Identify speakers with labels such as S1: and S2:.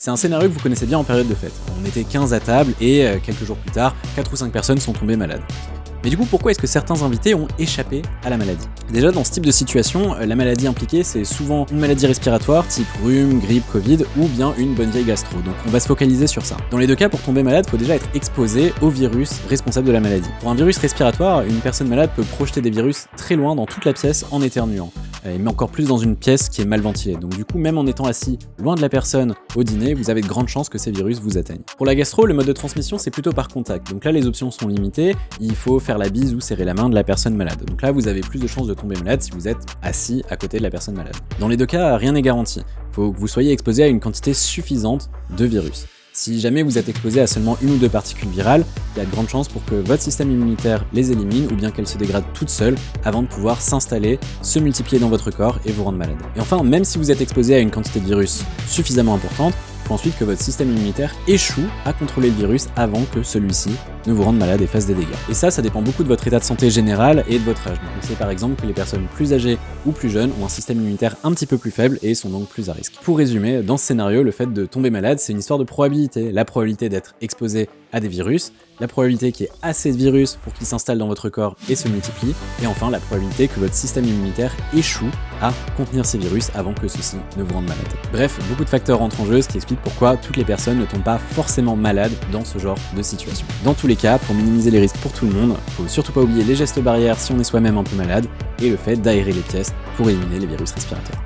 S1: C'est un scénario que vous connaissez bien en période de fête. On était 15 à table et quelques jours plus tard, 4 ou 5 personnes sont tombées malades. Mais du coup, pourquoi est-ce que certains invités ont échappé à la maladie? Déjà, dans ce type de situation, la maladie impliquée, c'est souvent une maladie respiratoire, type rhume, grippe, Covid, ou bien une bonne vieille gastro. Donc on va se focaliser sur ça. Dans les deux cas, pour tomber malade, il faut déjà être exposé au virus responsable de la maladie. Pour un virus respiratoire, une personne malade peut projeter des virus très loin dans toute la pièce en éternuant. Mais encore plus dans une pièce qui est mal ventilée. Donc du coup, même en étant assis loin de la personne au dîner, vous avez de grandes chances que ces virus vous atteignent. Pour la gastro, le mode de transmission, c'est plutôt par contact. Donc là, les options sont limitées. Il faut faire la bise ou serrer la main de la personne malade. Donc là, vous avez plus de chances de tomber malade si vous êtes assis à côté de la personne malade. Dans les deux cas, rien n'est garanti. Il faut que vous soyez exposé à une quantité suffisante de virus. Si jamais vous êtes exposé à seulement une ou deux particules virales, il y a de grandes chances pour que votre système immunitaire les élimine ou bien qu'elles se dégradent toutes seules avant de pouvoir s'installer, se multiplier dans votre corps et vous rendre malade. Et enfin, même si vous êtes exposé à une quantité de virus suffisamment importante, il faut ensuite que votre système immunitaire échoue à contrôler le virus avant que celui-ci ne vous rende malade et fasse des dégâts. Et ça dépend beaucoup de votre état de santé général et de votre âge. Donc on sait par exemple que les personnes plus âgées ou plus jeunes ont un système immunitaire un petit peu plus faible et sont donc plus à risque. Pour résumer, dans ce scénario, le fait de tomber malade, c'est une histoire de probabilité. La probabilité d'être exposé à des virus, la probabilité qu'il y ait assez de virus pour qu'ils s'installent dans votre corps et se multiplient, et enfin la probabilité que votre système immunitaire échoue à contenir ces virus avant que ceux-ci ne vous rendent malade. Bref, beaucoup de facteurs rentrent en jeu, ce qui explique pourquoi toutes les personnes ne tombent pas forcément malades dans ce genre de situation. Dans tous les cas, pour minimiser les risques pour tout le monde, faut surtout pas oublier les gestes barrières si on est soi-même un peu malade, et le fait d'aérer les pièces pour éliminer les virus respirateurs.